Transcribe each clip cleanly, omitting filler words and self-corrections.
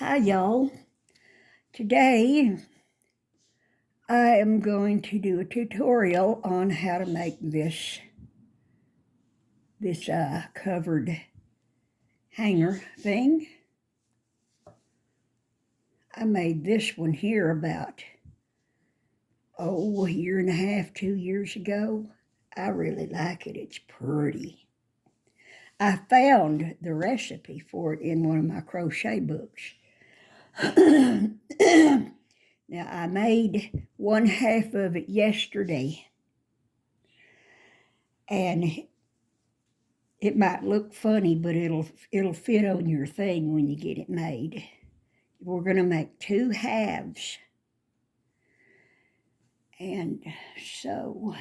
Hi y'all. Today I am going to do a tutorial on how to make this covered hanger thing. I made this one here about a year and a half, 2 years ago. I really like it. It's pretty. I found the recipe for it in one of my crochet books. Now, I made one half of it yesterday, and it might look funny, but it'll fit on your thing when you get it made. We're going to make 2 halves, and so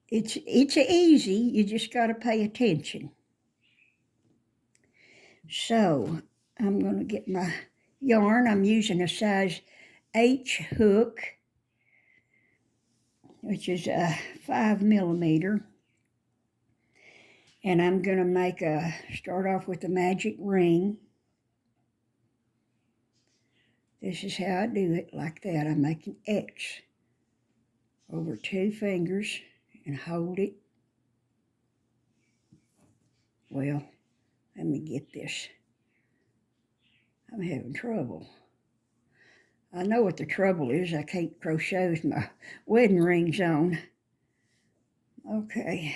it's easy. You just got to pay attention. So I'm going to get my yarn. I'm using a size H hook, which is a 5 millimeter. And I'm going to start off with the magic ring. This is how I do it, like that. I make an X over 2 fingers and hold it. Well, let me get this. I'm having trouble. I know what the trouble is. I can't crochet with my wedding rings on. Okay.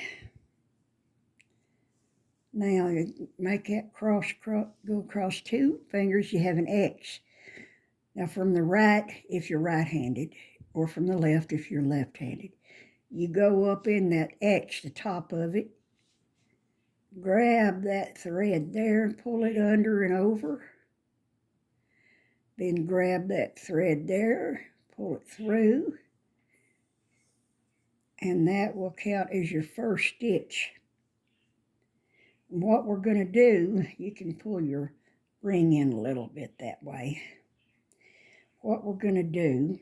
Now you make that go across 2 fingers, you have an X. Now from the right, if you're right-handed, or from the left if you're left-handed, you go up in that X, the top of it, grab that thread there, pull it under and over, then grab that thread there, pull it through, and that will count as your first stitch. And what we're going to do, you can pull your ring in a little bit that way. What we're going to do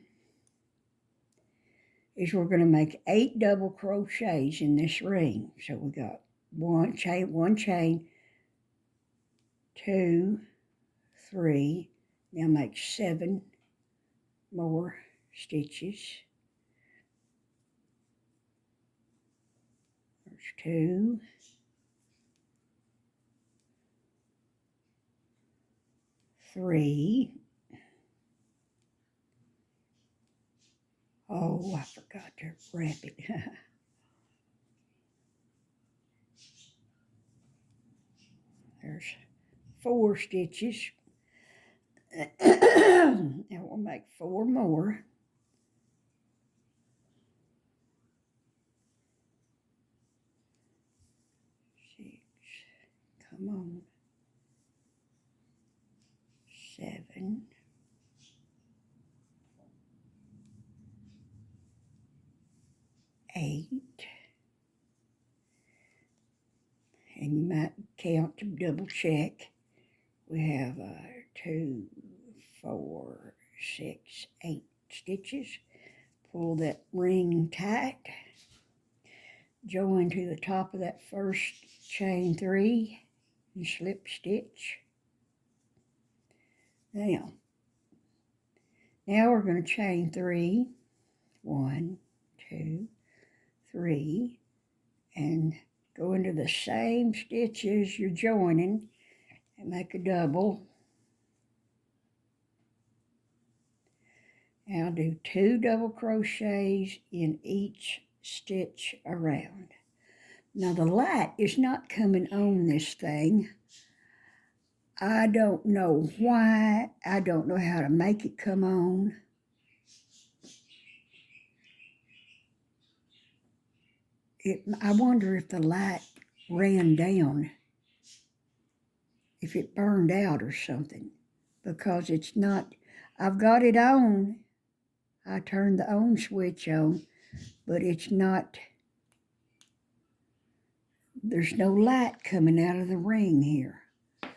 is we're going to make 8 double crochets in this ring. So we got one chain, 2, 3, now make 7 more stitches. There's 2, 3. Oh, I forgot to wrap it. There's 4 stitches. Now we'll make 4 more. Come on. 7. 8. And you might count to double check. We have 2, 4, 6, 8 stitches. Pull that ring tight. Join to the top of that first chain 3 and slip stitch. Now we're going to chain 3, 1, 2, 3, and go into the same stitches you're joining and make a double. And I'll do 2 double crochets in each stitch around. Now the light is not coming on this thing. I don't know why. I don't know how to make it come on. I wonder if the light ran down, if it burned out or something, because it's not, I've got it on. I turned the on switch on, but it's not, there's no light coming out of the ring here. It's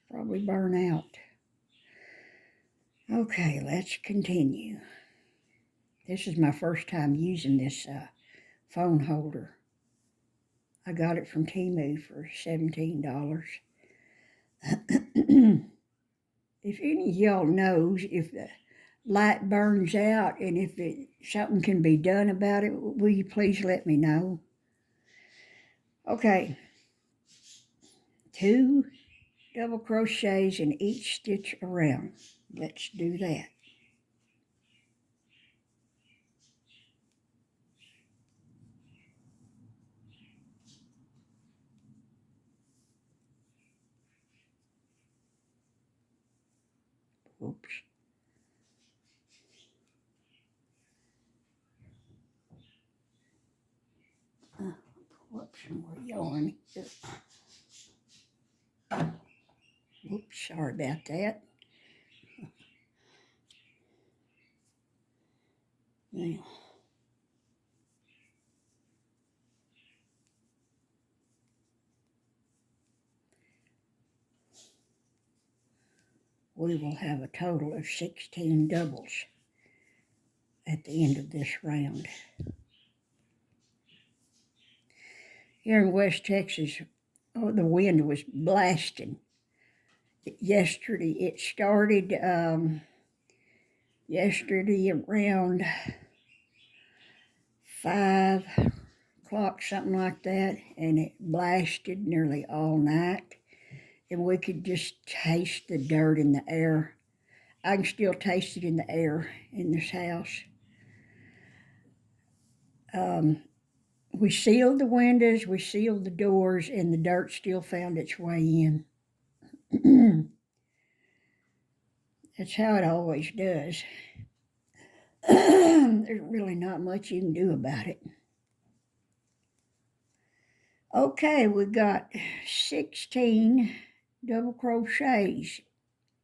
probably burned out. Okay, let's continue. This is my first time using this phone holder. I got it from Temu for $17. If any of y'all knows if the light burns out and if something can be done about it, will you please let me know? Okay, 2 double crochets in each stitch around. Let's do that. Oops. Whoops, some more yarn. Oops, sorry about that. Now, we will have a total of 16 doubles at the end of this round. Here in West Texas, the wind was blasting. Yesterday, it started yesterday around 5 o'clock, something like that, and it blasted nearly all night. And we could just taste the dirt in the air. I can still taste it in the air in this house. We sealed the windows, we sealed the doors, and the dirt still found its way in. That's how it always does. There's really not much you can do about it. Okay, we got 16 double crochets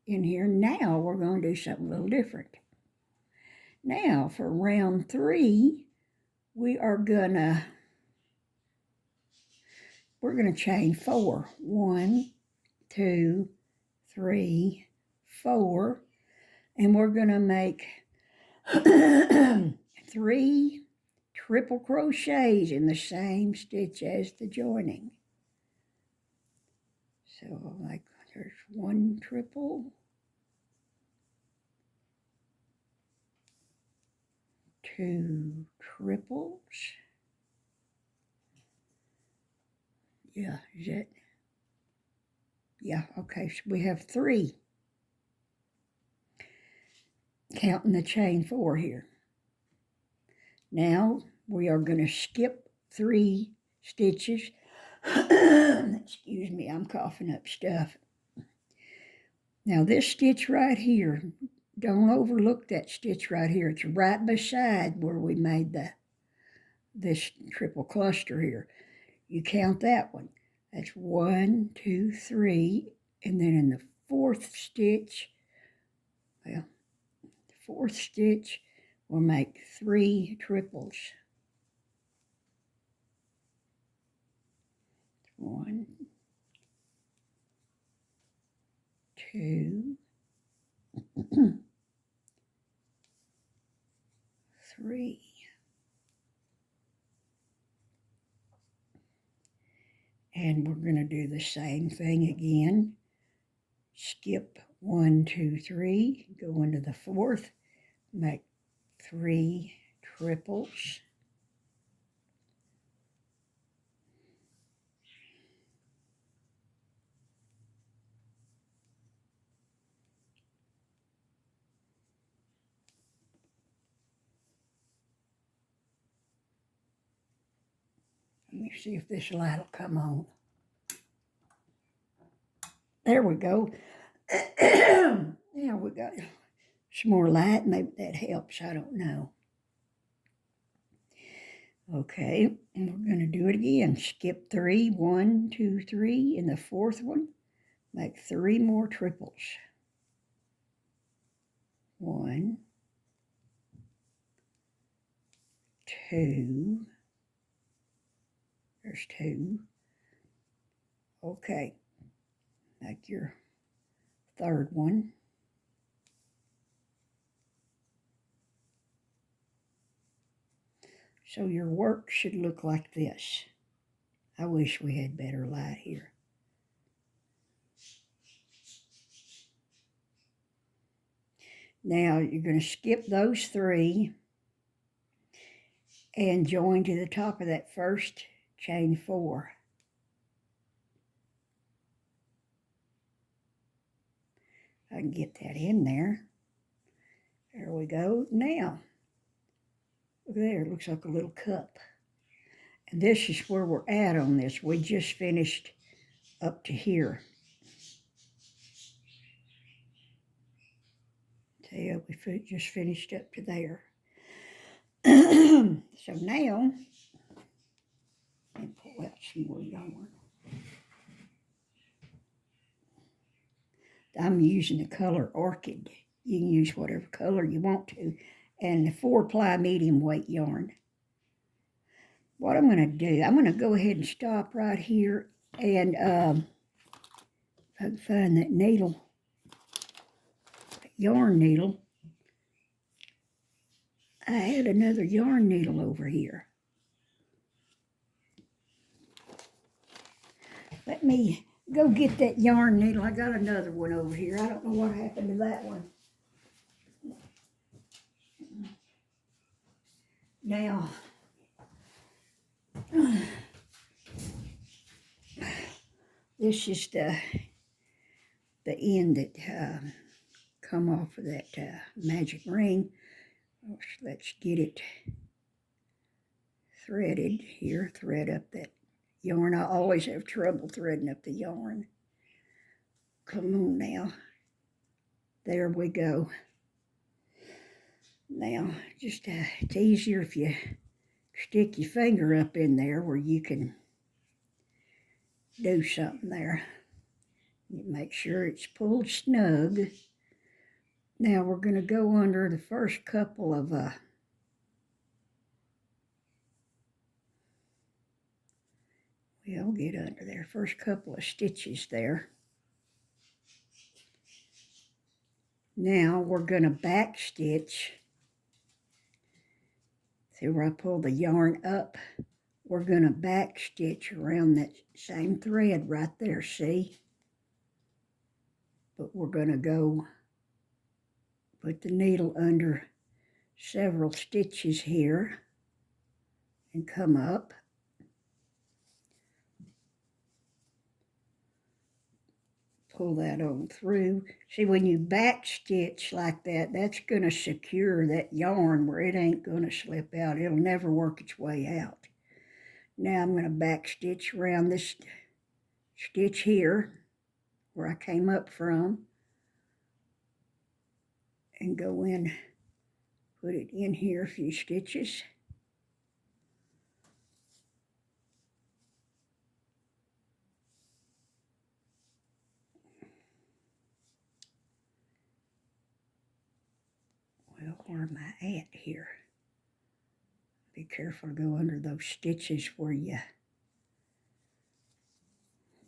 in here. Now we're going to do something a little different. Now for round 3, we're gonna chain 4. 1, 2, 3, 4, and we're gonna make 3 triple crochets in the same stitch as the joining. So like there's 1 triple, 2 triples. Yeah, is that? Yeah, okay, so we have 3. Counting the chain 4 here. Now we are going to skip 3 stitches. Excuse me, I'm coughing up stuff. Now this stitch right here, don't overlook that stitch right here. It's right beside where we made this triple cluster here. You count that one. That's 1, 2, 3, and then in the 4th stitch, well, the 4th stitch, we'll make 3 triples. 1, 2, 3. And we're going to do the same thing again. Skip 1, 2, 3, go into the 4th, make 3 triples. Let me see if this light will come on. There we go. Now we got some more light. Maybe that helps. I don't know. Okay, and we're going to do it again. Skip 3, 1, 2, 3. In the 4th one, make 3 more triples. 1, 2. There's 2. Okay, make your 3rd one. So your work should look like this. I wish we had better light here. Now you're going to skip those 3 and join to the top of that first chain 4. I can get that in there. There we go. Now, look there, it looks like a little cup. And this is where we're at on this. We just finished up to here. See, we just finished up to there. So now, and pull out some more yarn. I'm using the color Orchid. You can use whatever color you want to. And the 4-ply medium weight yarn. What I'm going to do, I'm going to go ahead and stop right here. And if I can find that needle, that yarn needle. I had another yarn needle over here. Let me go get that yarn needle. I got another one over here. I don't know what happened to that one. Now, this is the end that come off of that magic ring. Let's get it threaded here. Thread up that yarn. I always have trouble threading up the yarn. Come on now. There we go. Now, just it's easier if you stick your finger up in there where you can do something there. You make sure it's pulled snug. Now we're going to go under the first couple of we'll get under there. First couple of stitches there. Now we're going to back stitch. See where I pull the yarn up? We're going to back stitch around that same thread right there, see? But we're going to go put the needle under several stitches here and come up. Pull that on through. See, when you back stitch like that, that's going to secure that yarn where it ain't going to slip out. It'll never work its way out. Now I'm going to back stitch around this stitch here where I came up from and go in, put it in here a few stitches. Well, where am I at here? Be careful to go under those stitches where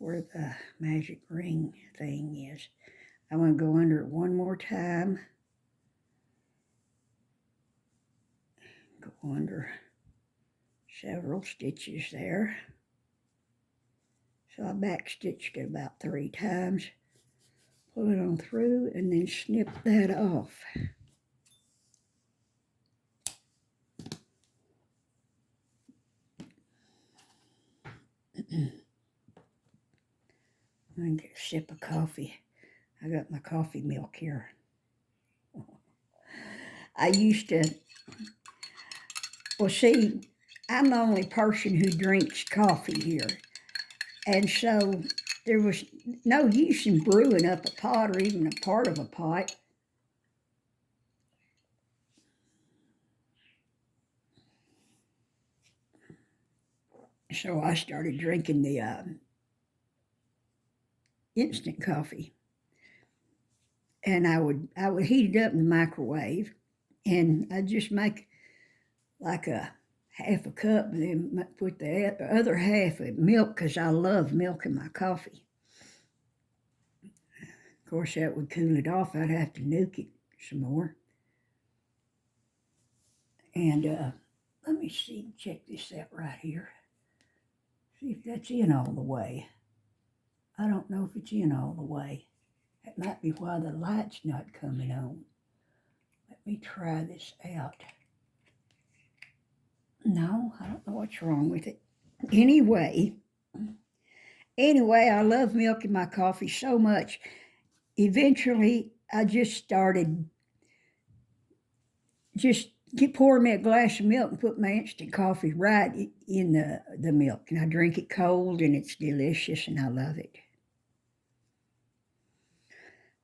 the magic ring thing is. I'm going to go under it one more time. Go under several stitches there. So I back stitched it about 3 times. Pull it on through and then snip that off. I'm going to get a sip of coffee. I got my coffee milk here. I used to, well, see, I'm the only person who drinks coffee here. And so there was no use in brewing up a pot or even a part of a pot. So I started drinking the instant coffee. And I would heat it up in the microwave, and I'd just make like a half a cup and then put the other half of milk, because I love milk in my coffee. Of course, that would cool it off. I'd have to nuke it some more. And let me see, check this out right here. See if that's in all the way. I don't know if it's in all the way. That might be why the light's not coming on. Let me try this out. No, I don't know what's wrong with it. Anyway, I love milk in my coffee so much. Eventually, I just started pour me a glass of milk and put my instant coffee right in the milk. And I drink it cold, and it's delicious, and I love it.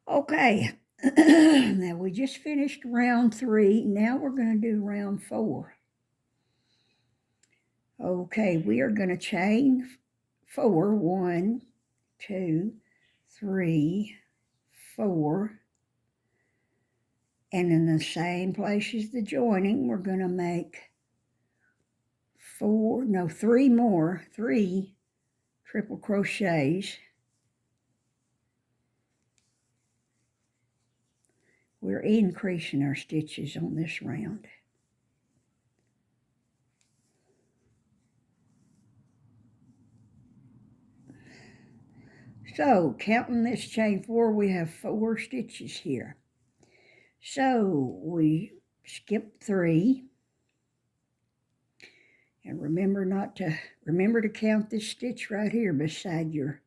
Okay, now we just finished round 3. Now we're going to do round 4. Okay, we are going to chain 4. 1, 2, 3, 4. And in the same place as the joining, we're going to make 3 more, 3 triple crochets. We're increasing our stitches on this round. So, counting this chain 4, we have 4 stitches here. So, we skip 3. And remember to count this stitch right here beside your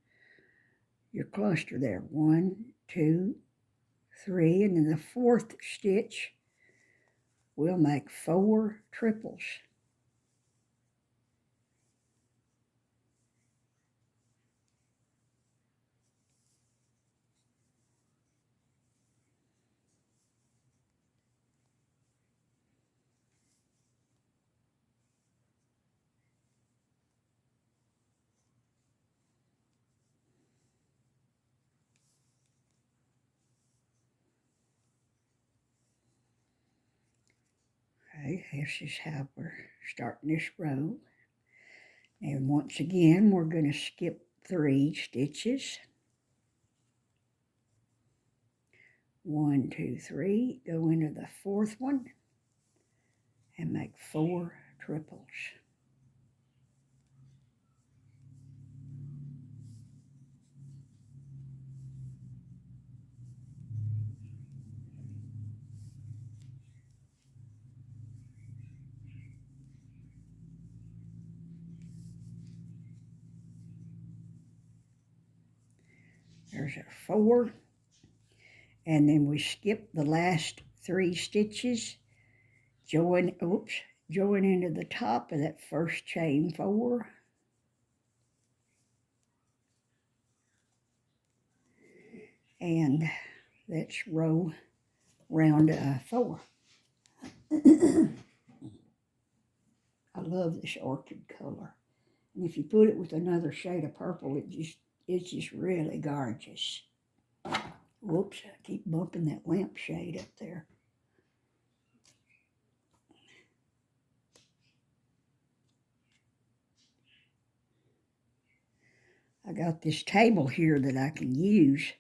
cluster there. 1, 2, 3, and in the 4th stitch, we'll make 4 triples. Okay, this is how we're starting this row. And once again, we're going to skip 3 stitches. 1, 2, 3, go into the 4th one and make 4 triples. There's our 4. And then we skip the last 3 stitches, join into the top of that first chain 4. And that's round 4. I love this orchid color. And if you put it with another shade of purple, it's just really gorgeous. Whoops, I keep bumping that lampshade up there. I got this table here that I can use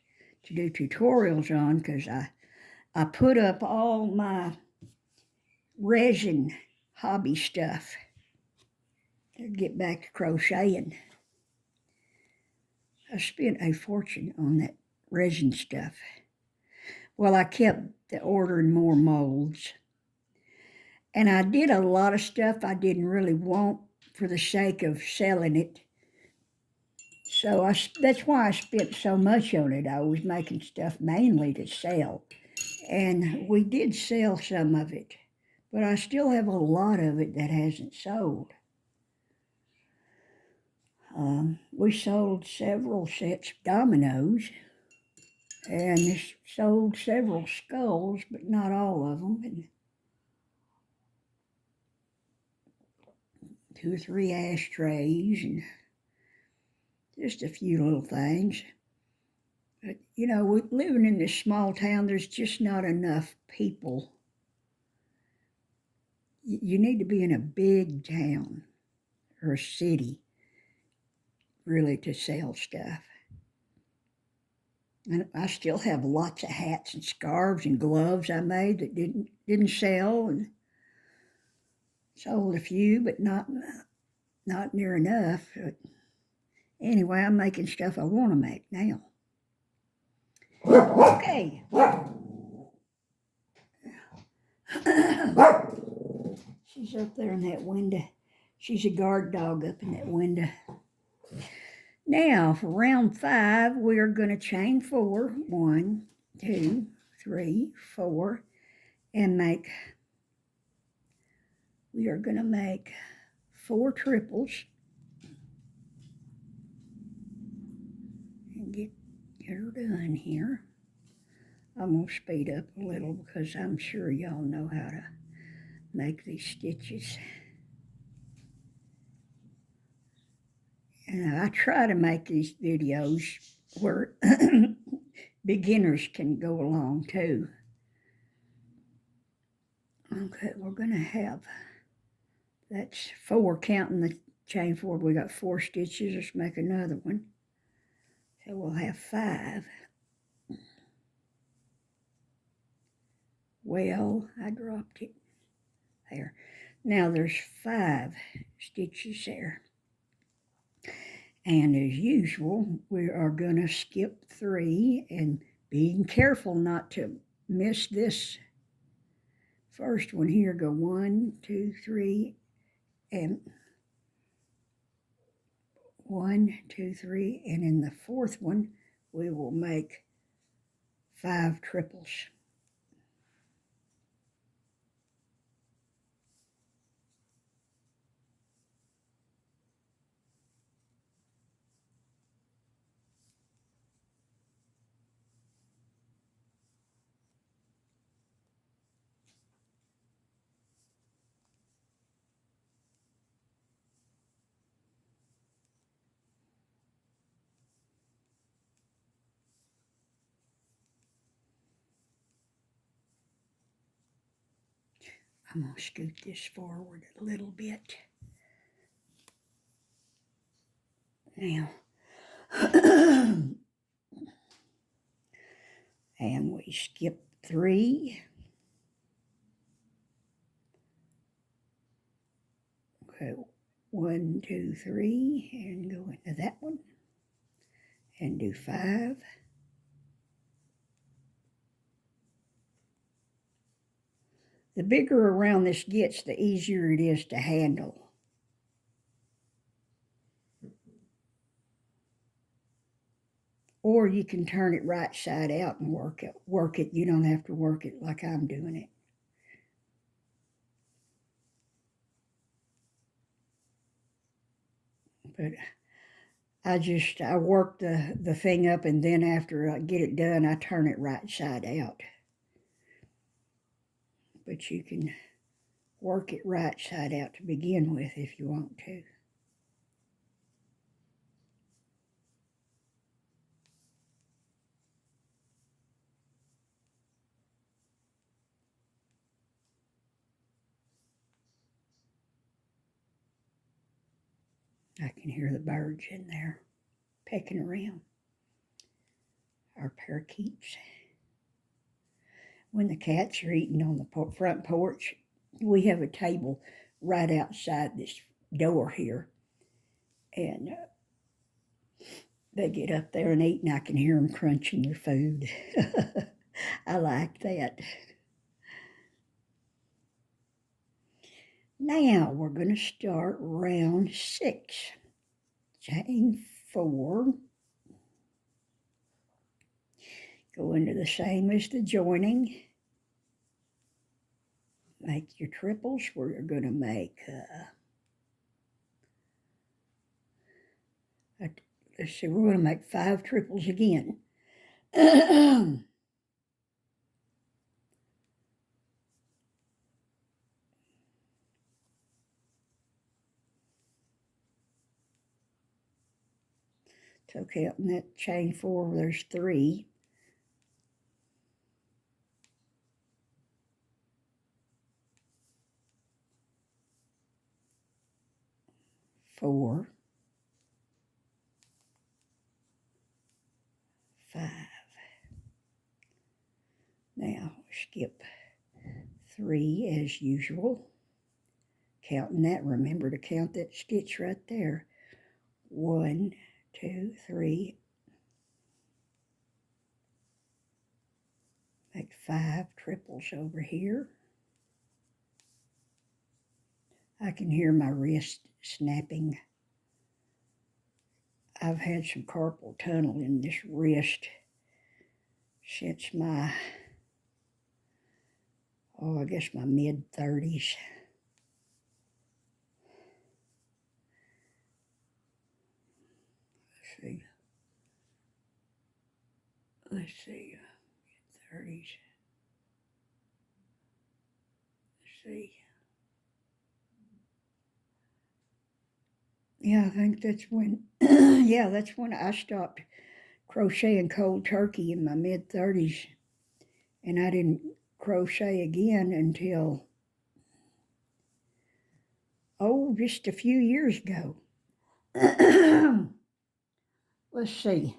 to do tutorials on because I put up all my resin hobby stuff to get back to crocheting. I spent a fortune on that resin stuff. Well, I kept ordering more molds. And I did a lot of stuff I didn't really want for the sake of selling it. So that's why I spent so much on it. I was making stuff mainly to sell. And we did sell some of it. But I still have a lot of it that hasn't sold. We sold several sets of dominoes and sold several skulls, but not all of them. And 2 or 3 ashtrays and just a few little things. But, living in this small town, there's just not enough people. You need to be in a big town or a city, really, to sell stuff. And I still have lots of hats and scarves and gloves I made that didn't sell, and sold a few, but not near enough. Anyway, I'm making stuff I want to make now. Okay. She's up there in that window. She's a guard dog up in that window. Now, for round 5, we are going to chain 4. 1, 2, 3, 4, and we are going to make 4 triples. And get her done here. I'm going to speed up a little because I'm sure y'all know how to make these stitches. And I try to make these videos where beginners can go along too. Okay, we're going to have, that's 4 counting the chain 4. We got 4 stitches. Let's make another one. So we'll have 5. Well, I dropped it there. Now there's 5 stitches there. And as usual, we are going to skip 3 and being careful not to miss this first one here. Go 1, 2, 3, and 1, 2, 3, and in the 4th one, we will make 5 triples. I'm going to scoot this forward a little bit. Now, and we skip 3. Okay, 1, 2, 3, and go into that one, and do 5. The bigger around this gets, the easier it is to handle. Or you can turn it right side out and work it. You don't have to work it like I'm doing it. But I work the thing up, and then after I get it done, I turn it right side out. But you can work it right side out to begin with if you want to. I can hear the birds in there pecking around. Our parakeets. When the cats are eating on the front porch, we have a table right outside this door here. And they get up there and eat, and I can hear them crunching their food. I like that. Now we're going to start round 6. Chain 4. Go into the same as the joining. Make your triples. We're going to make, let's see, we're going to make 5 triples again. So counting that chain 4, there's 3. 4, 5. Now skip 3 as usual. Counting that, remember to count that stitch right there. 1, 2, 3, make 5 triples over here. I can hear my wrist snapping. I've had some carpal tunnel in this wrist since my, I guess my mid-30s. Let's see, 30s. Let's see. Yeah, I think that's when, yeah, that's when I stopped crocheting cold turkey in my mid-30s. And I didn't crochet again until, just a few years ago. Let's see.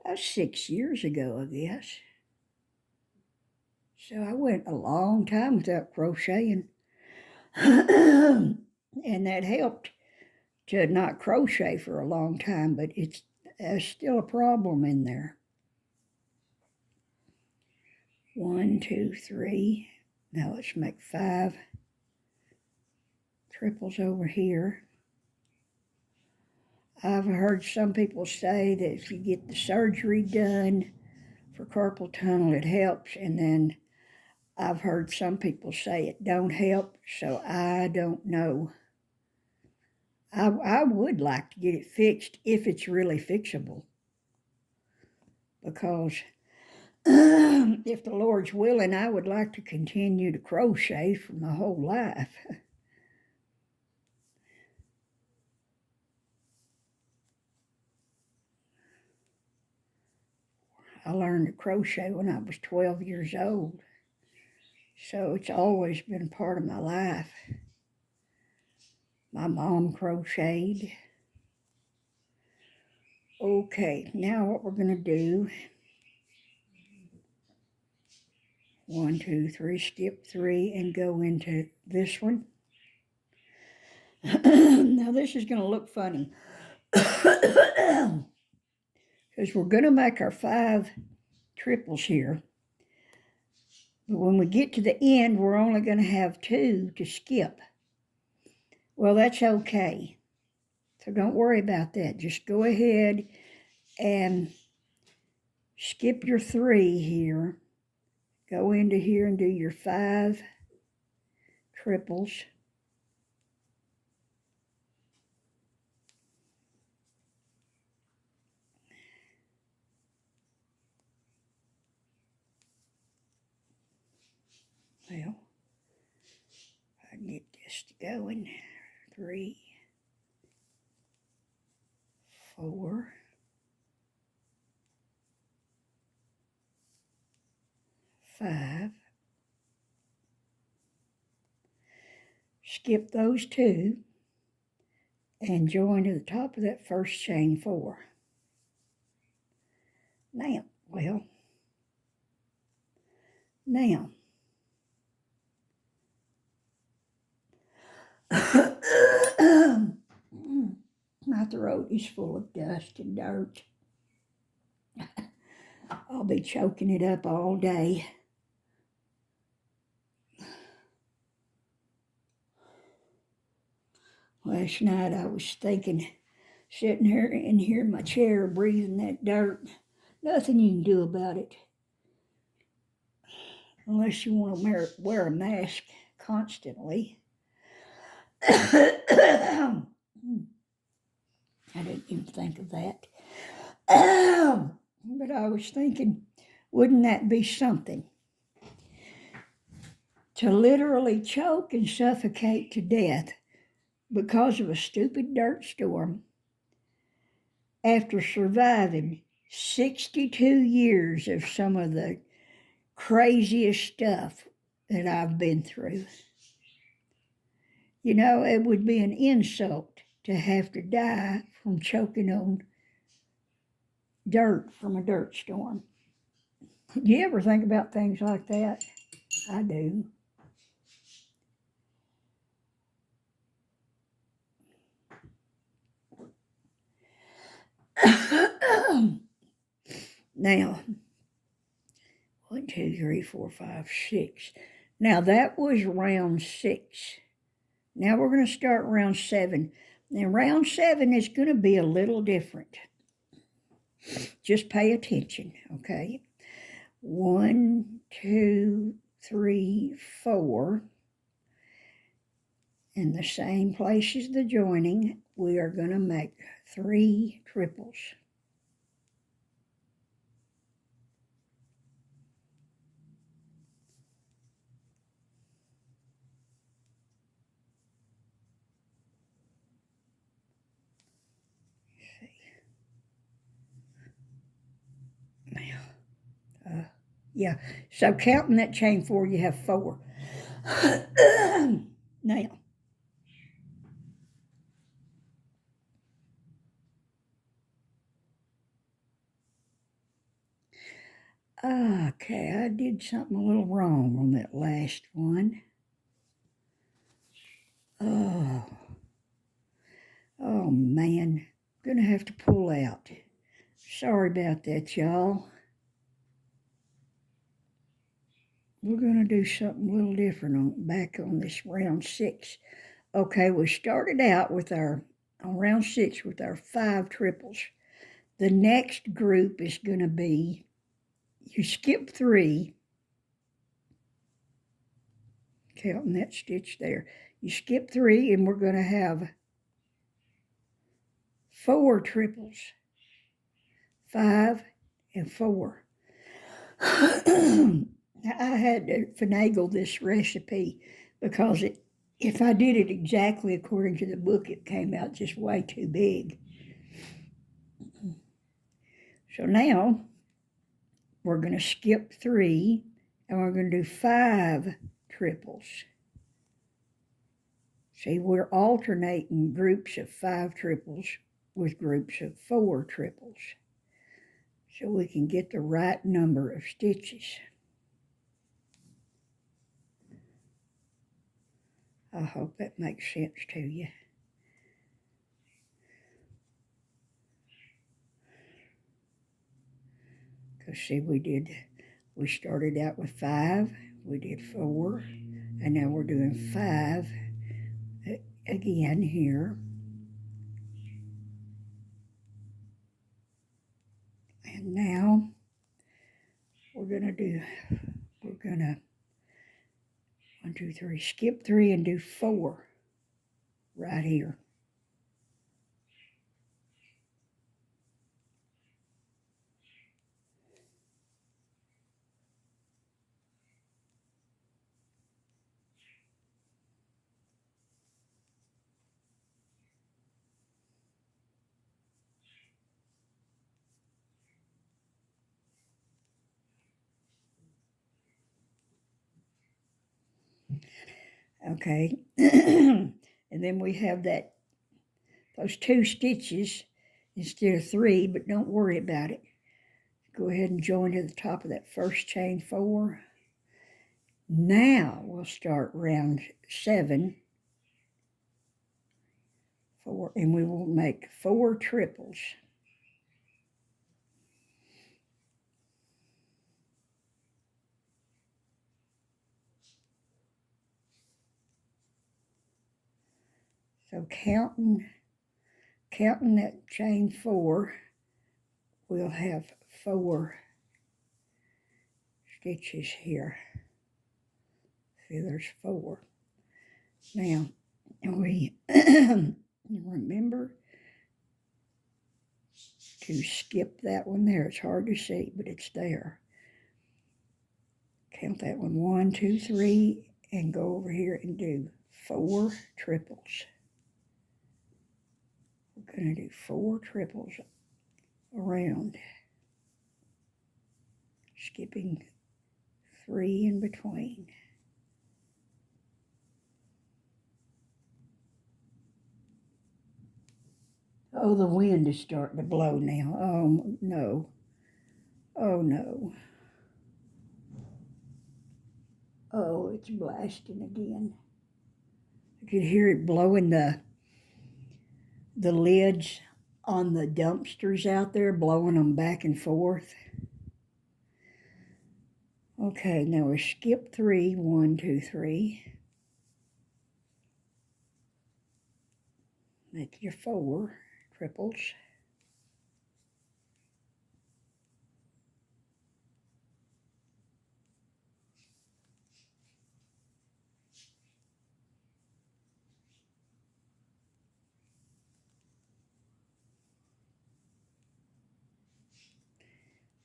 About 6 years ago, I guess. So I went a long time without crocheting. And that helped to not crochet for a long time, but there's still a problem in there. 1, 2, 3. Now let's make 5 triples over here. I've heard some people say that if you get the surgery done for carpal tunnel, it helps, and then I've heard some people say it don't help, so I don't know. I would like to get it fixed if it's really fixable, because if the Lord's willing, I would like to continue to crochet for my whole life. I learned to crochet when I was 12 years old, so it's always been a part of my life. My mom crocheted. Okay, now what we're going to do, 1, 2, 3, skip 3 and go into this one. Now this is going to look funny because we're going to make our 5 triples here. But when we get to the end, we're only going to have 2 to skip. Well, that's okay. So don't worry about that. Just go ahead and skip your 3 here. Go into here and do your 5 triples. Well, I can get this going. 3, 4, 5. Skip those 2 and join to the top of that first chain 4. Now, my throat is full of dust and dirt. I'll be choking it up all day. Last night I was thinking, sitting here in my chair breathing that dirt, nothing you can do about it. Unless you want to wear a mask constantly. I didn't even think of that. But I was thinking, wouldn't that be something? To literally choke and suffocate to death because of a stupid dirt storm after surviving 62 years of some of the craziest stuff that I've been through. You know, it would be an insult to have to die from choking on dirt from a dirt storm. Do you ever think about things like that? I do. Now, 1, 2, 3, 4, 5, 6. Now that was round 6. Now we're going to start round 7. Now round 7 is going to be a little different. Just pay attention, okay? 1, 2, 3, 4. In the same place as the joining, we are going to make 3 triples. Yeah, so counting that chain 4, you have 4. Now, okay, I did something a little wrong on that last one. Oh man, gonna have to pull out. Sorry about that, y'all. We're gonna do something a little different back on this round 6. Okay, we started out with on round 6 with our 5 triples. The next group is gonna be, you skip 3, counting that stitch there. You skip 3 and we're gonna have 4 triples, 5 and 4. I had to finagle this recipe because if I did it exactly according to the book, it came out just way too big. So now we're going to skip 3 and we're going to do 5 triples. See, we're alternating groups of 5 triples with groups of 4 triples so we can get the right number of stitches. I hope that makes sense to you. Because see, we started out with 5, we did 4, and now we're doing 5 again here. And now we're gonna 1, 2, 3, skip 3 and do 4 right here. Okay, and then we have those 2 stitches instead of 3, but don't worry about it. Go ahead and join to the top of that first chain 4. Now we'll start round 7, 4, and we will make 4 triples. So counting that chain 4, we'll have 4 stitches here. See, there's 4. Now, we remember to skip that one there. It's hard to see, but it's there. Count that one, 1, 2, 3, and go over here and do 4 triples. We're going to do 4 triples around, skipping 3 in between. Oh, the wind is starting to blow now. Oh, no. Oh, no. Oh, it's blasting again. I could hear it blowing the lids on the dumpsters out there, blowing them back and forth. Okay, now we skip 3, 1, 2, 3. Make your 4 triples.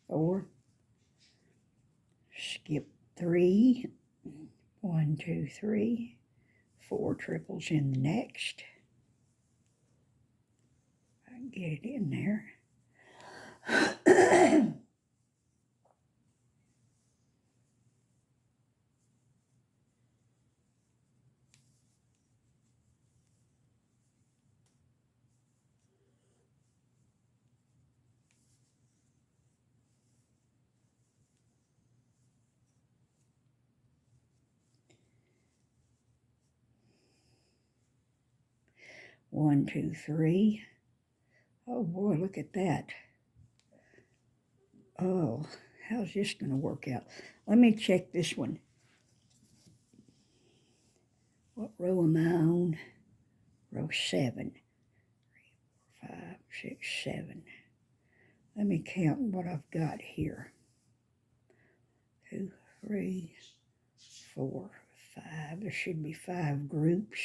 Four. Skip 3, 1, 2, 3. 4 triples in the next. I can get it in there. 1, 2, 3. Oh boy, look at that. Oh, how's this going to work out? Let me check this one. What row am I on? Row 7. 3, 4, 5, 6, 7. Let me count what I've got here. 2, 3, 4, 5. There should be 5 groups.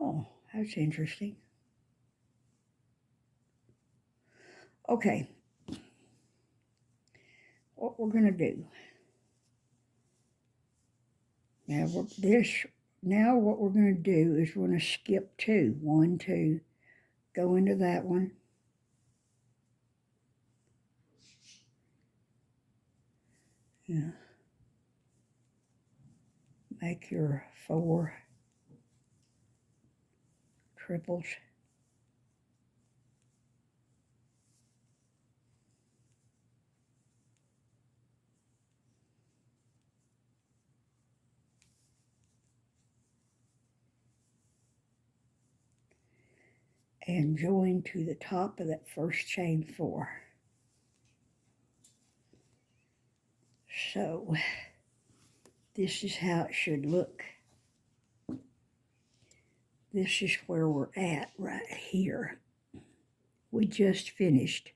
Oh, that's interesting. Okay, what we're going to do. Now, what we're going to do is we're going to skip 2. 1, 2. Go into that one. Yeah. Make your 4 triples. And join to the top of that first chain 4. So, this is how it should look. This is where we're at right here. We just finished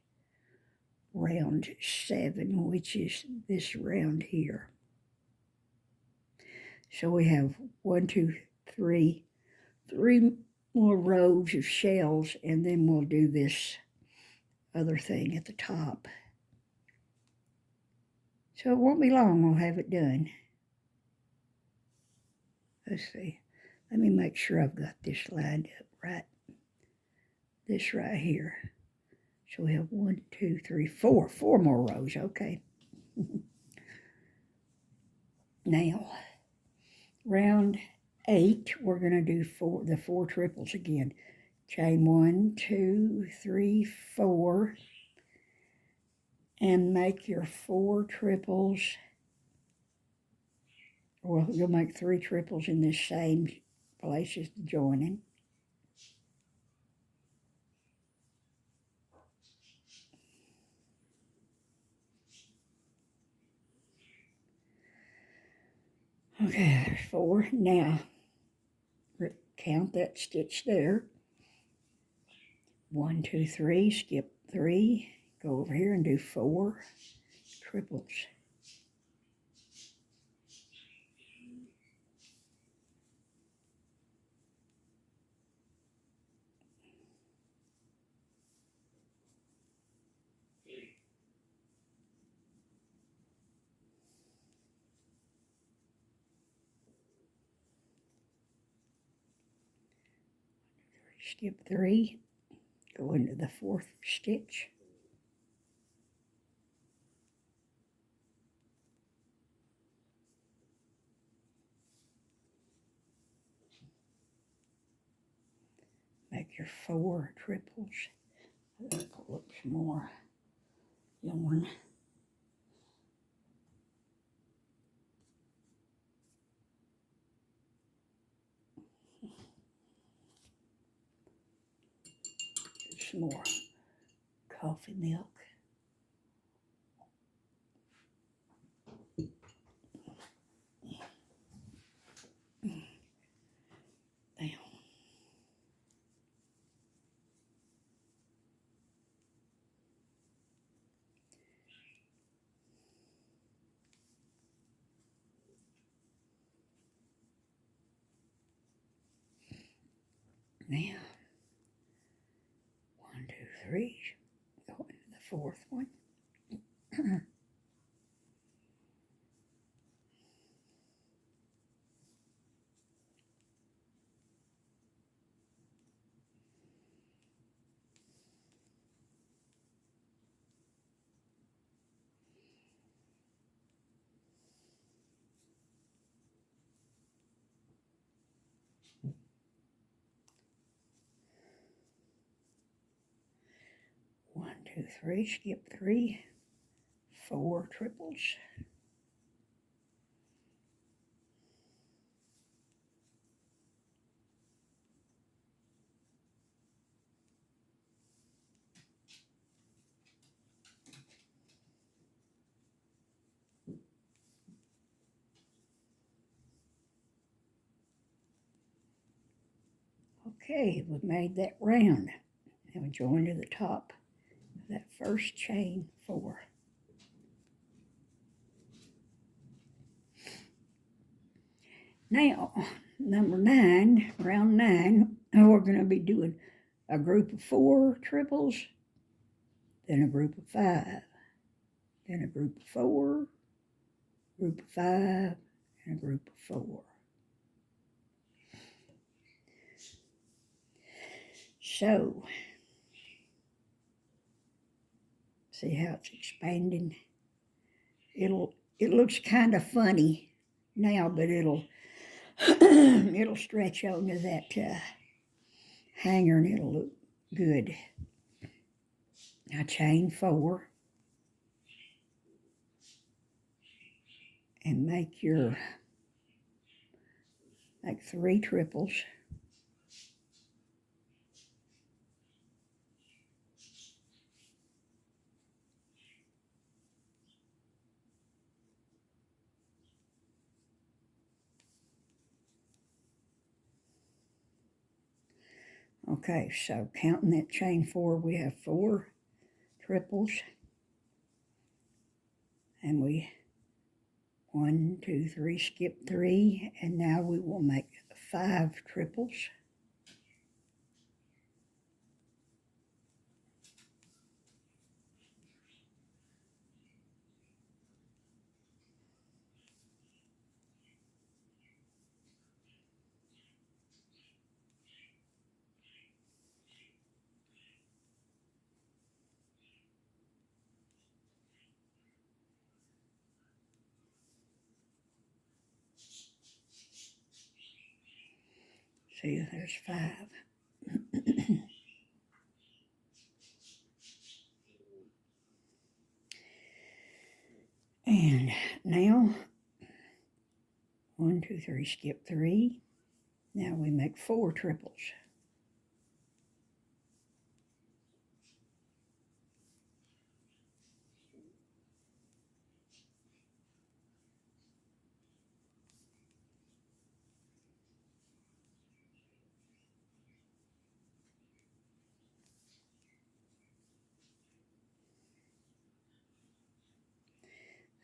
round 7, which is this round here. So we have 1, 2, 3 more rows of shells, and then we'll do this other thing at the top. So it won't be long, we'll have it done. Let's see. Let me make sure I've got this lined up right. This right here. So we have 1, 2, 3, 4. 4 more rows, okay. Now, round 8, we're going to do the 4 triples again. Chain 1, 2, 3, 4. And make your 4 triples. Well, you'll make 3 triples in this same place as the joining. Okay, there's 4. Now, count that stitch there. 1, 2, 3, skip 3, go over here and do 4 triples. Skip 3, go into the 4th stitch. Make your 4 triples. Let's pull up some more yarn. some more coffee milk. Down. Now, 1, 2, 3. Go into the fourth one. 1, 2, 3. Skip 3. 4 triples. Okay, we've made that round. Now we join to the top of that first chain 4. Now, number 9, round 9, we're going to be doing a group of 4 triples, then a group of 5, then a group of 4, group of 5, and a group of 4. So, see how it's expanding? It looks kind of funny now, but it'll it'll stretch onto that hanger and it'll look good. Now chain 4 and make 3 triples. Okay, so counting that chain 4, we have 4 triples, and we 1, 2, 3, skip 3, and now we will make 5 triples. See, there's 5. And now, 1, 2, 3, skip 3. Now we make 4 triples.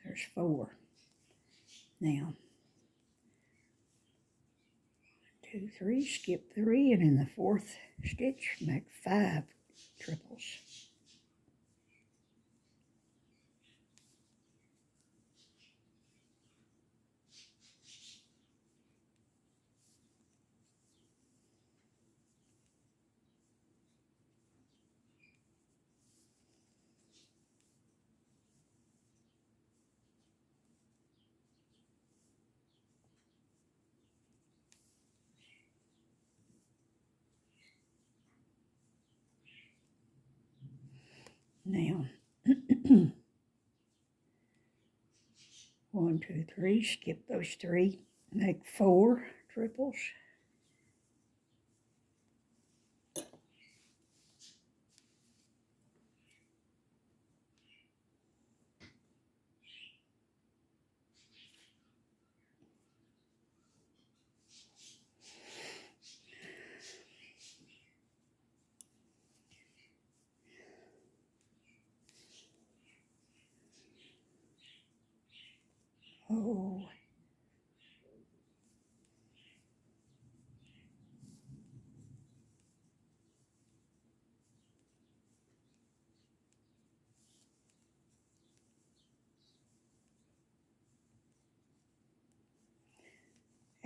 There's 4. Now, 1, 2, 3, skip 3, and in the 4th stitch, make 5 triples. Now, 1, 2, 3, skip those 3, make 4 triples.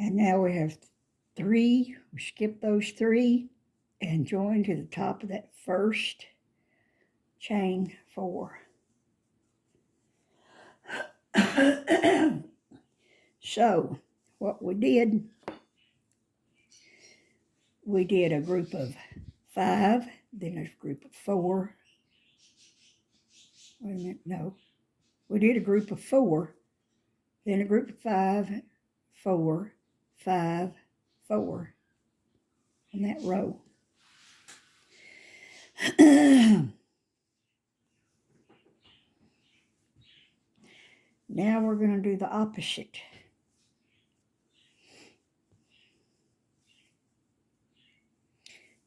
And now we have 3. We skip those 3 and join to the top of that first chain 4. So what we did a group of 5, then a group of 4. Wait a minute, no. We did a group of 4, then a group of 5, 4, 5, 4 in that row. Now we're going to do the opposite.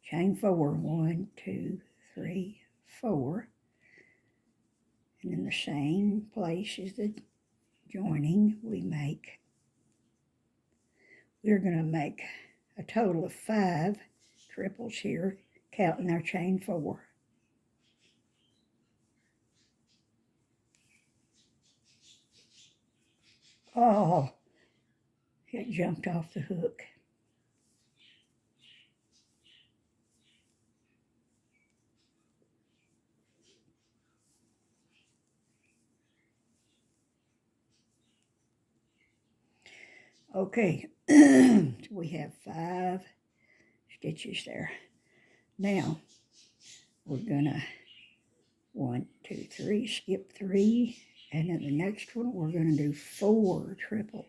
Chain 4, 1, 2, 3, 4. And in the same place as the joining, we're going to make a total of 5 triples here, counting our chain 4. Oh, it jumped off the hook. Okay, we have 5 stitches there. Now, we're gonna 1, 2, 3, skip 3, and in the next one, we're gonna do 4 triples.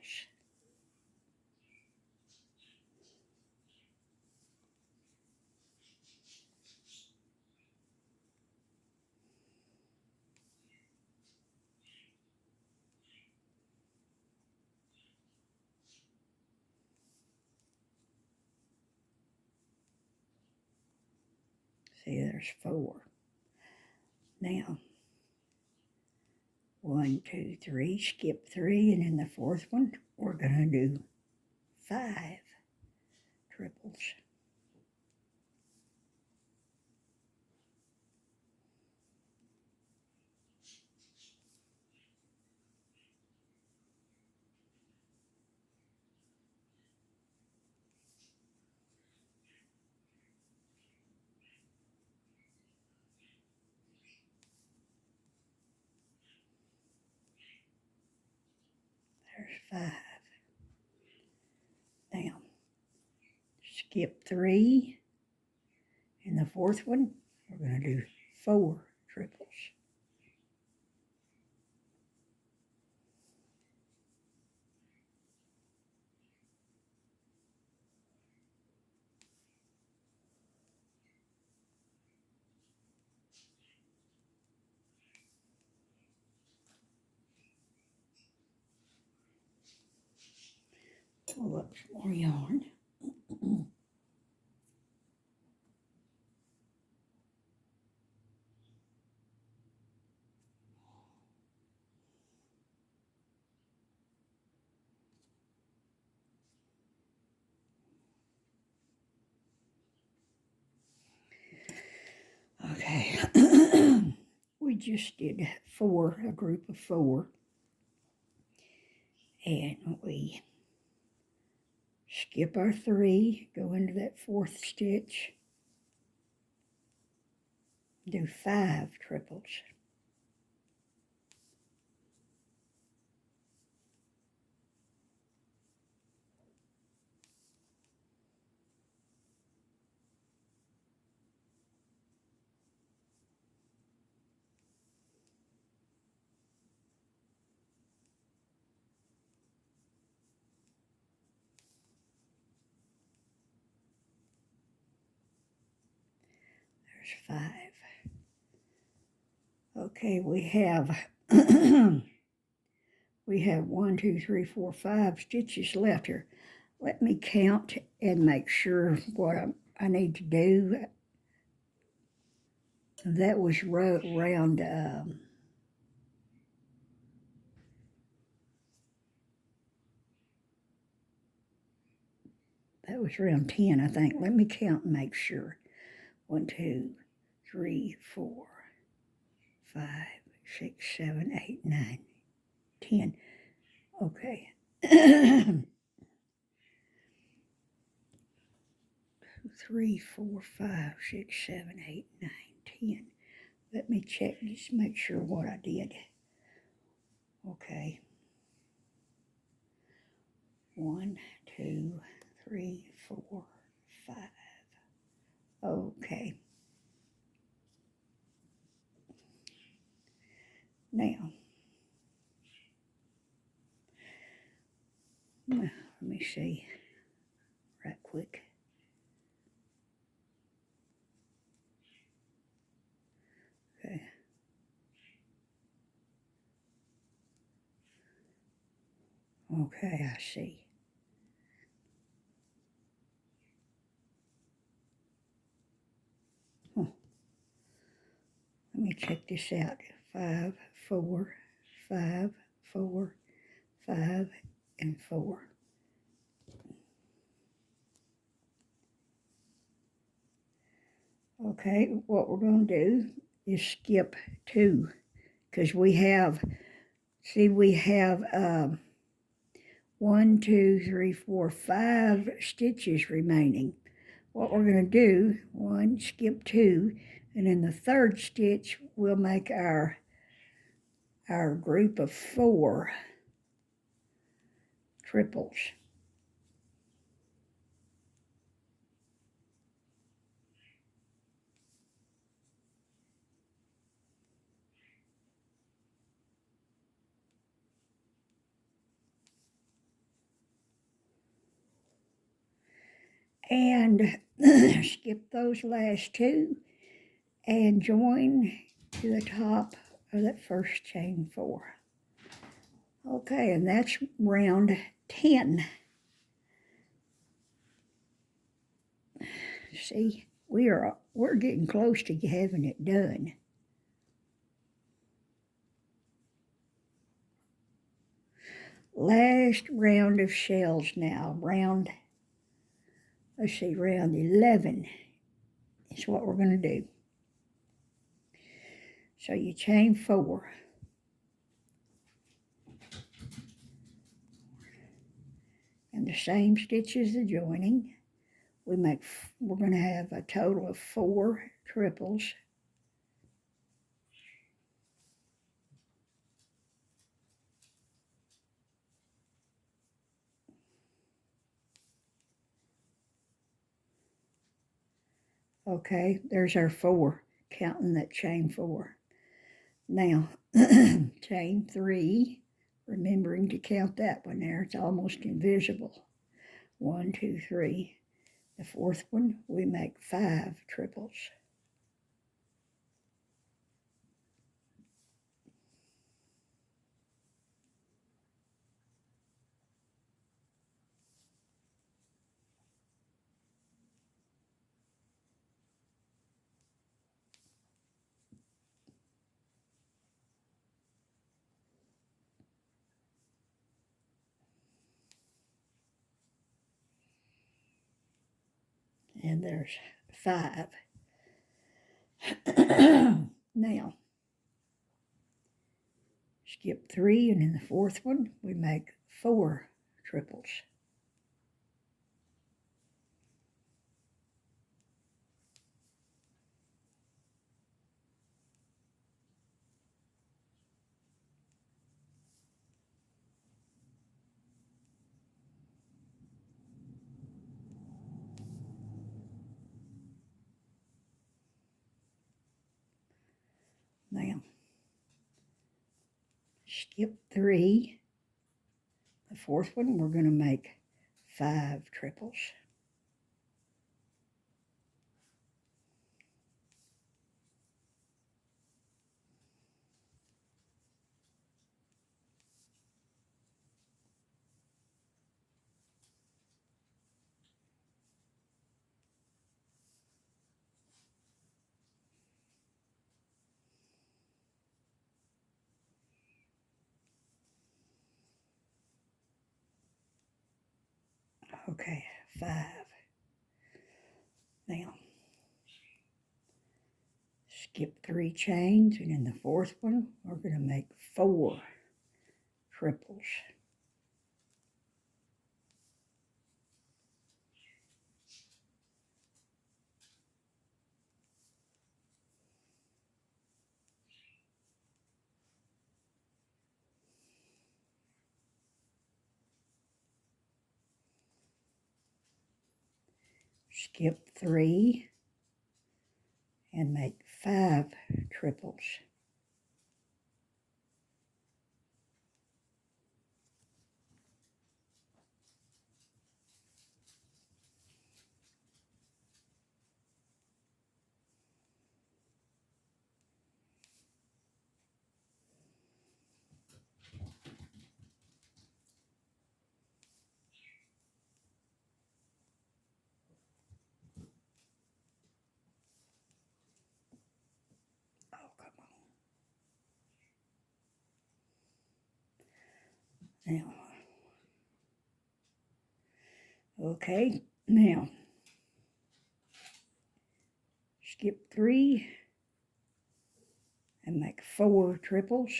See, there's 4. Now, 1, 2, 3, skip 3, and in the fourth one, we're gonna do 5 triples. There's 5. Now, skip 3. In the fourth one, we're going to do 4 triples. Pull up some more yarn. Okay, we just did 4, a group of 4, and we skip our 3, go into that 4th stitch, do 5 triples. There's 5. Okay, we have 1, 2, 3, 4, 5 stitches left here. Let me count and make sure what I need to do. That was around that was around 10, I think. Let me count and make sure. 1, 2, 3, 4, 5, 6, 7, 8, 9, 10. Okay. 3, 4, 5, 6, 7, 8, 9, 10. Let me check, just make sure what I did. Okay. 1, 2, 3, 4, 5. Okay. Now, let me see right quick. Okay. Okay, I see. Huh. Let me check this out. 5, 4, 5, 4, 5, and 4. Okay, what we're going to do is skip 2, because we have, see, we have 1, 2, 3, 4, 5 stitches remaining. What we're going to do, 1, skip 2, and in the third stitch we'll make our group of 4 triples. And skip those last 2 and join to the top of that first chain 4. Okay, and that's round 10. See, we're getting close to having it done. Last round of shells now, let's see, round 11 is what we're going to do. So you chain 4. And the same stitches the joining. We're going to have a total of 4 triples. Okay, there's our 4, counting that chain 4. Now, chain 3, remembering to count that one there, it's almost invisible. 1, 2, 3. The fourth one, we make 5 triples. And there's 5. Now, skip 3, and in the fourth one, we make 4 triples. Now, skip 3. The fourth one, we're going to make 5 triples. Okay, 5. Now, skip 3 chains, and in the fourth one, we're going to make 4 triples. skip 3, and make 5 triples. Oh, come on. Now, okay, now, skip 3 and make 4 triples.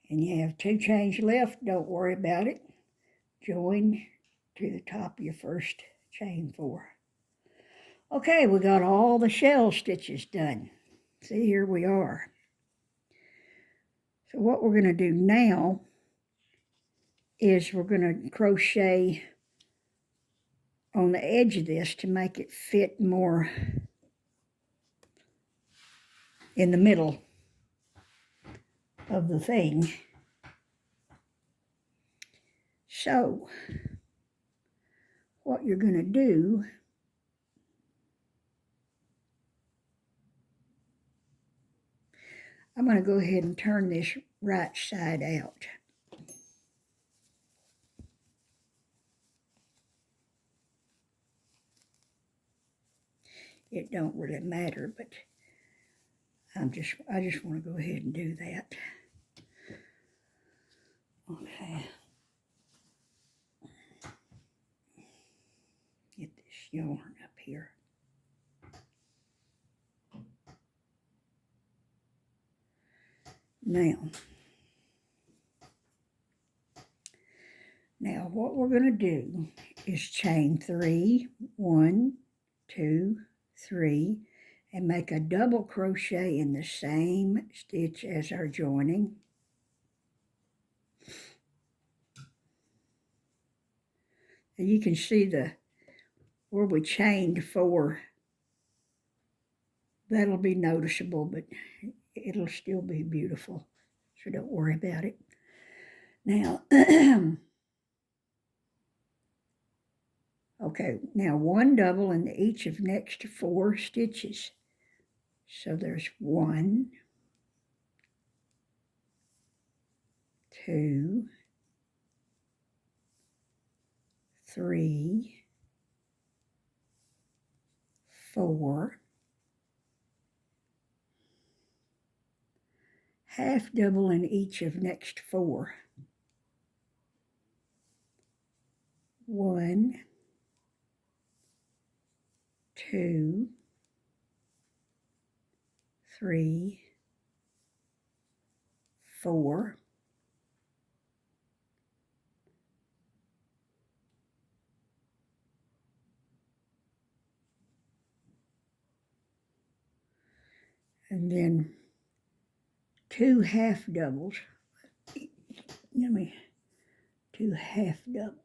And you have 2 chains left, don't worry about it. Join to the top of your first chain 4. Okay, we got all the shell stitches done. See, here we are. So what we're going to do now is we're going to crochet on the edge of this to make it fit more in the middle of the thing. So what you're going to do, I'm going to go ahead and turn this right side out. It don't really matter, but I just want to go ahead and do that. Okay. Get this yarn up here. Now what we're going to do is chain 3, 1, 2, 3, and make a double crochet in the same stitch as our joining. And you can see where we chained 4. That'll be noticeable, but it'll still be beautiful, so don't worry about it. Now, okay, now 1 double in each of next 4 stitches. So there's 1, 2, 3, 4, half double in each of next 4. 1, 2, 3, 4, and then 2 half doubles. Let me 2 half doubles.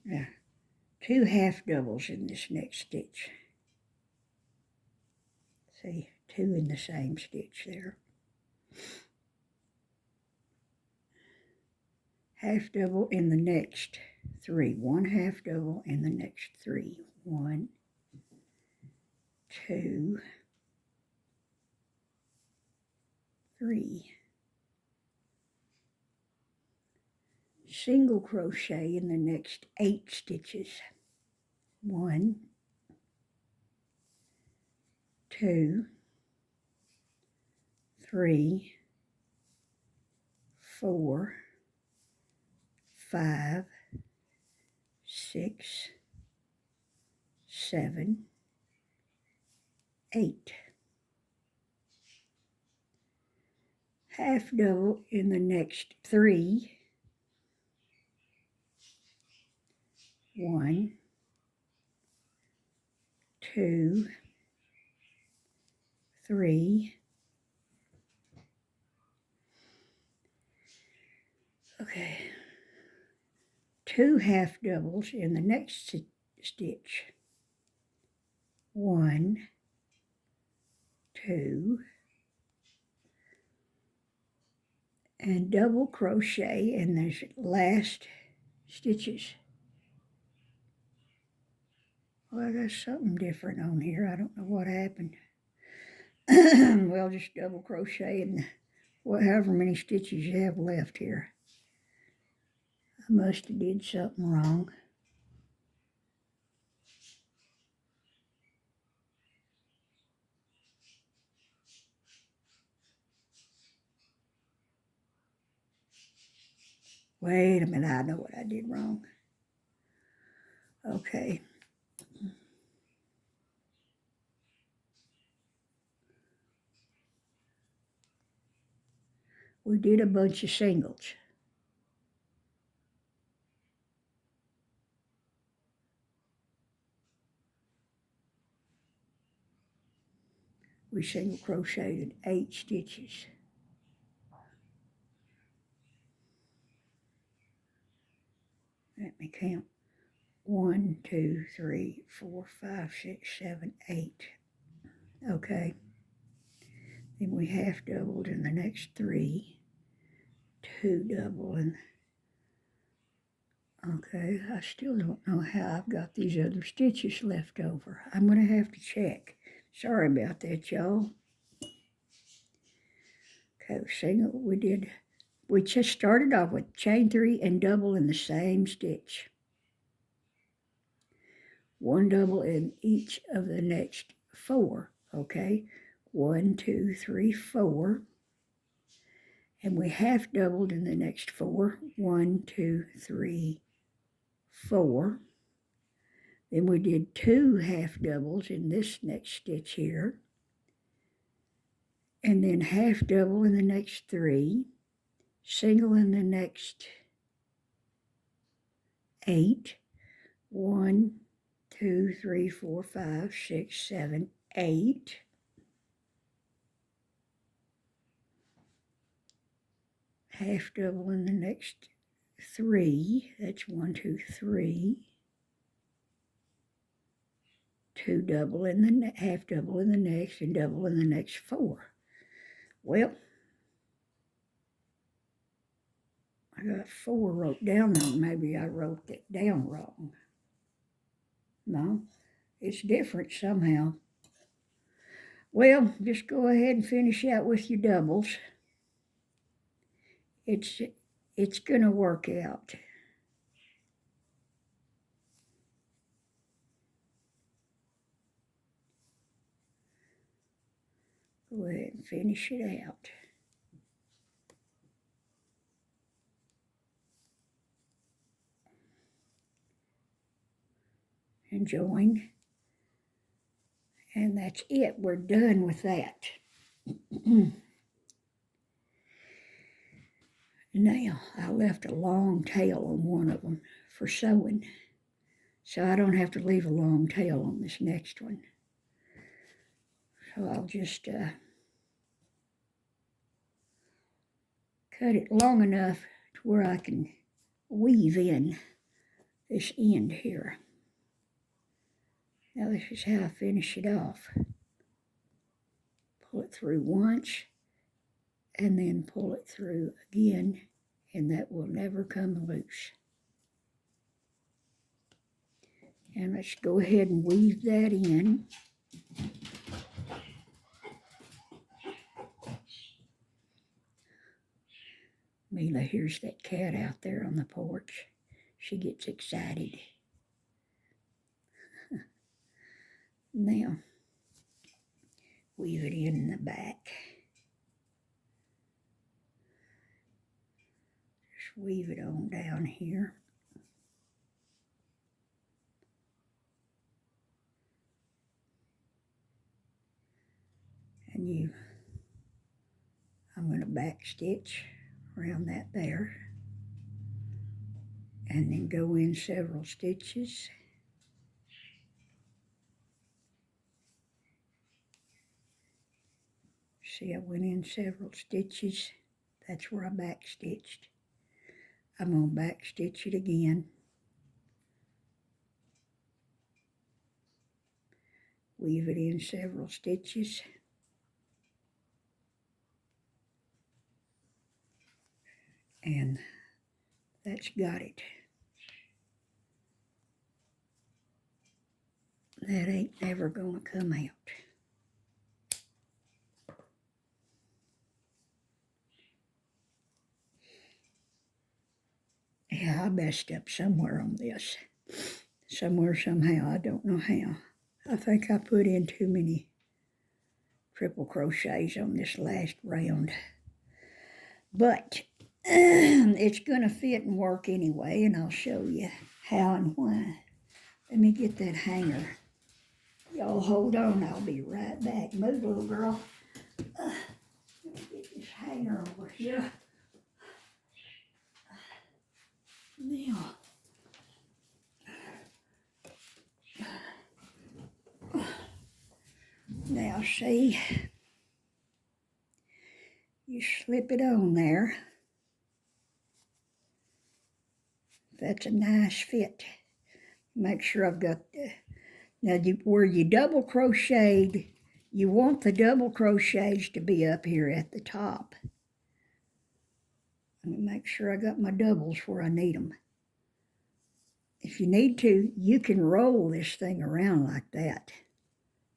Yeah, 2 half doubles in this next stitch. See, 2 in the same stitch there. Half double in the next 3. 1 half double in the next 3. 1, 2, 3. Single crochet in the next 8 stitches. 1, 2, 3, 4, 5, 6, 7, 8. Half double in the next 3. 1, 2, 3. Okay. 2 half doubles in the next stitch. 1, 2, and double crochet in the last stitches. Well, I got something different on here. I don't know what happened. Well, just double crochet in however many stitches you have left here. I must have did something wrong. Wait a minute, I know what I did wrong. Okay. We did a bunch of singles. We single crocheted 8 stitches. Let me count. 1, 2, 3, 4, 5, 6, 7, 8. Okay. Then we half doubled in the next 3. 2 double and okay, I still don't know how I've got these other stitches left over. I'm going to have to check. Sorry about that, y'all. Okay, single, we just started off with chain 3 and double in the same stitch. 1 double in each of the next 4, okay? 1, 2, 3, 4. And we half doubled in the next 4. 1, 2, 3, 4. Then we did 2 half doubles in this next stitch here. And then half double in the next 3. Single in the next 8. 1, 2, 3, 4, 5, 6, 7, 8. Half double in the next 3. That's 1, 2, 3. 2 double in the half double in the next and double in the next 4. Well, I got 4 wrote down there. Maybe I wrote that down wrong. No, it's different somehow. Well, just go ahead and finish out with your doubles. It's going to work out. Go ahead and finish it out. And join. And that's it. We're done with that. Now, I left a long tail on one of them for sewing, so I don't have to leave a long tail on this next one. So I'll just cut it long enough to where I can weave in this end here. Now this is how I finish it off. Pull it through once, and then pull it through again, and that will never come loose. And let's go ahead and weave that in. Mila hears that cat out there on the porch. She gets excited. Now, weave it in the back. Just weave it on down here. And I'm going to back stitch around that there, and then go in several stitches. See, I went in several stitches. That's where I back stitched. I'm going to back stitch it again. Weave it in several stitches. And that's got it. That ain't never gonna come out. Yeah, I messed up somewhere on this. Somewhere, somehow, I don't know how. I think I put in too many triple crochets on this last round. But it's gonna fit and work anyway, and I'll show you how and why. Let me get that hanger. Y'all hold on, I'll be right back. Move, little girl. Let me get this hanger over here. Now see, you slip it on there. That's a nice fit. Make sure I've got the, now where you double crocheted, you want the double crochets to be up here at the top. Let me make sure I got my doubles where I need them. If you need to, you can roll this thing around like that.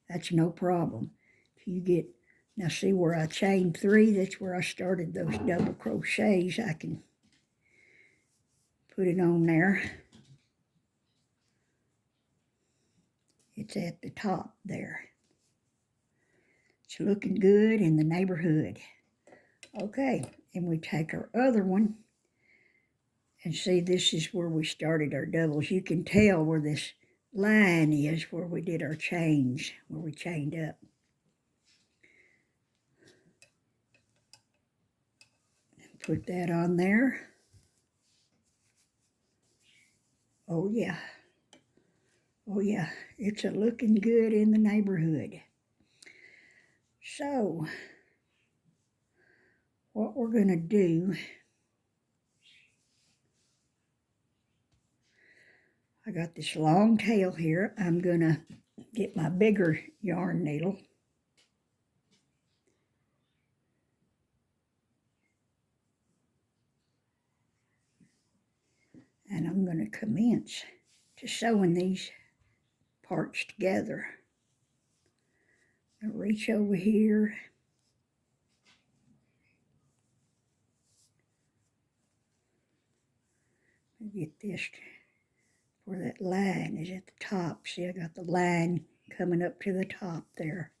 That's no problem. If you get, now see where I chained 3, that's where I started those double crochets. I can put it on there. It's at the top there. It's looking good in the neighborhood. Okay, and we take our other one, and see, this is where we started our doubles. You can tell where this line is where we did our chains, where we chained up. Put that on there. Oh yeah. Oh yeah, it's a looking good in the neighborhood. So, what we're gonna do, I got this long tail here. I'm gonna get my bigger yarn needle. And I'm gonna commence to sewing these parts together. I reach over here. Get this where that line is at the top. See, I got the line coming up to the top there.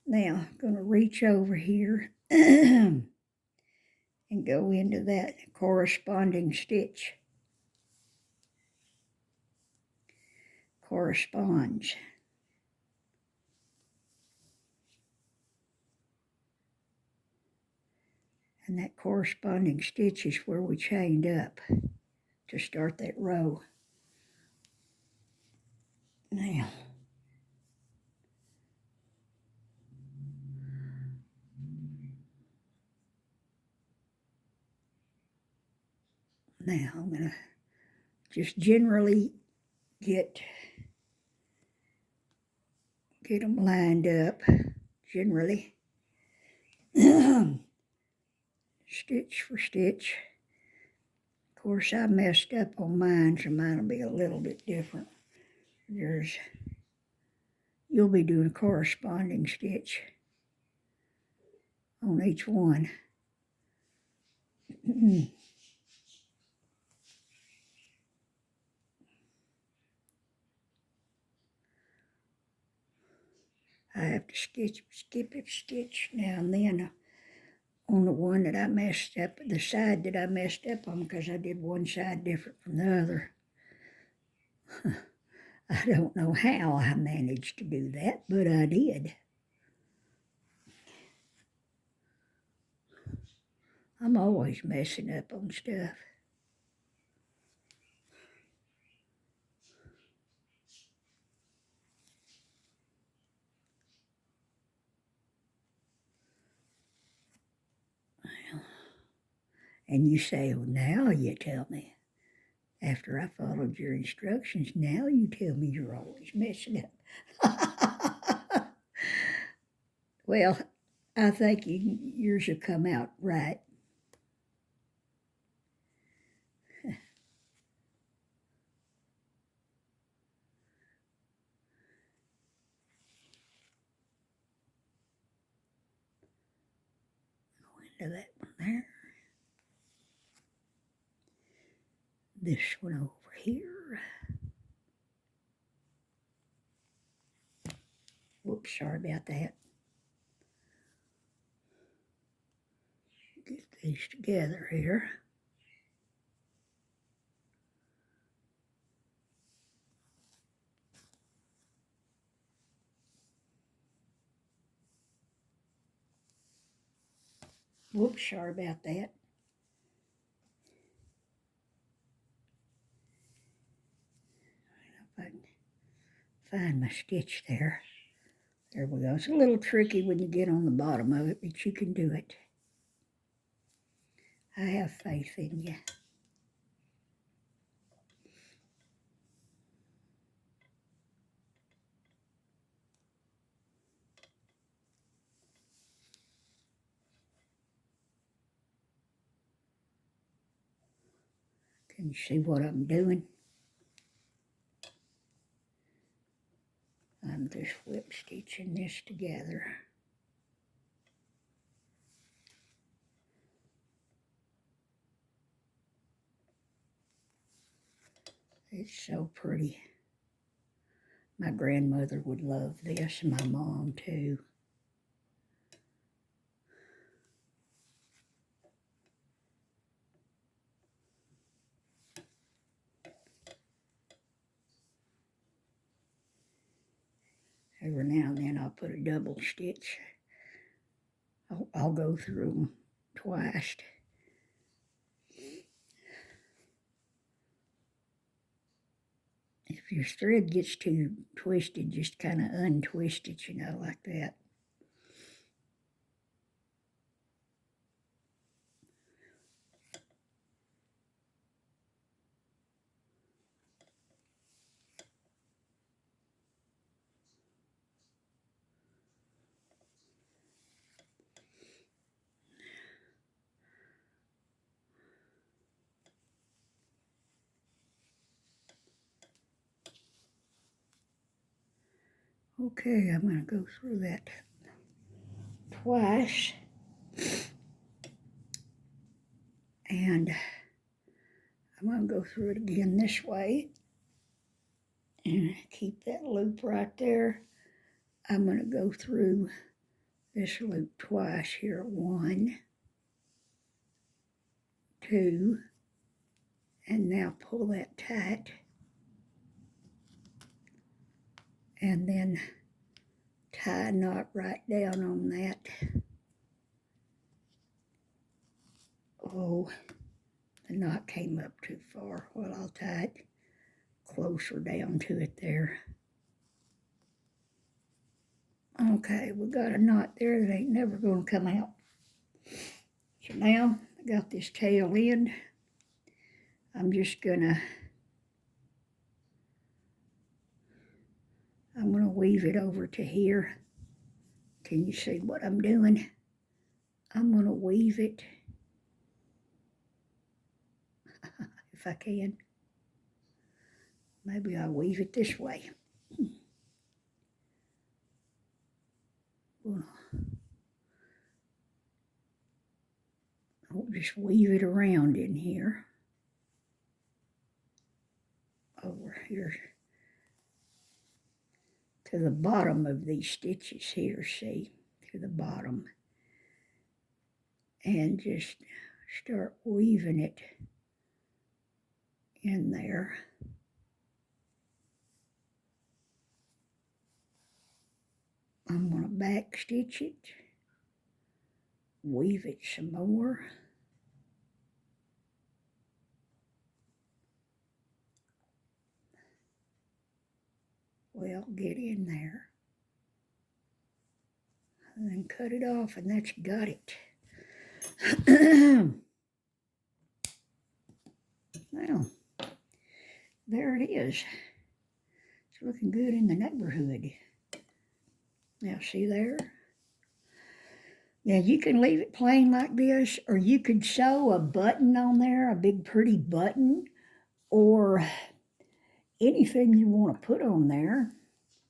Now, I'm going to reach over here and go into that corresponding stitch. Corresponds. And that corresponding stitch is where we chained up to start that row. Now, I'm going to just generally get them lined up, generally, stitch for stitch. Of course, I messed up on mine, so mine will be a little bit different. You'll be doing a corresponding stitch on each one. I have to skip a stitch now and then on the one that I messed up, the side that I messed up on, because I did one side different from the other. I don't know how I managed to do that, but I did. I'm always messing up on stuff. And you say, well, now you tell me. After I followed your instructions, now you tell me you're always messing up. Well, I think yours will come out right. Go into that one there. This one over here. Whoops, sorry about that. Get these together here. Whoops, sorry about that. If I can find my stitch there. There we go. It's a little tricky when you get on the bottom of it, but you can do it. I have faith in you. Can you see what I'm doing? I'm just whip stitching this together. It's so pretty. My grandmother would love this, and my mom too. Every now and then I'll put a double stitch. I'll go through them twice. If your thread gets too twisted, just kind of untwist it, you know, like that. Okay, I'm going to go through that twice. And I'm going to go through it again this way. And keep that loop right there. I'm going to go through this loop twice here. 1, 2, and now pull that tight. And then tie a knot right down on that. Oh, the knot came up too far. Well, I'll tie it closer down to it there. Okay, we got a knot there that ain't never going to come out. So now I got this tail end. I'm gonna weave it over to here. Can you see what I'm doing? I'm gonna weave it if I can. Maybe I'll weave it this way. I'll just weave it around in here. Over here to the bottom of these stitches here, see, to the bottom. And just start weaving it in there. I'm going to back stitch it, weave it some more. well get in there. And then cut it off, and that's got it. Well, there it is. It's looking good in the neighborhood. Now, see there? Now, you can leave it plain like this, or you could sew a button on there, a big pretty button, or anything you want to put on there.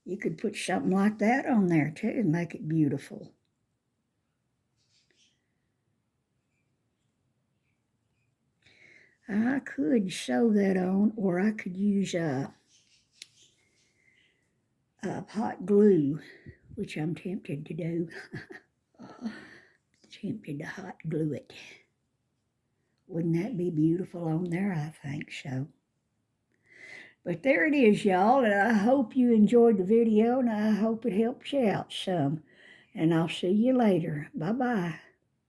You could put something like that on there, too, and make it beautiful. I could sew that on, or I could use hot glue, which I'm tempted to do. Tempted to hot glue it. Wouldn't that be beautiful on there? I think so. But there it is, y'all, and I hope you enjoyed the video, and I hope it helps you out some. And I'll see you later. Bye-bye.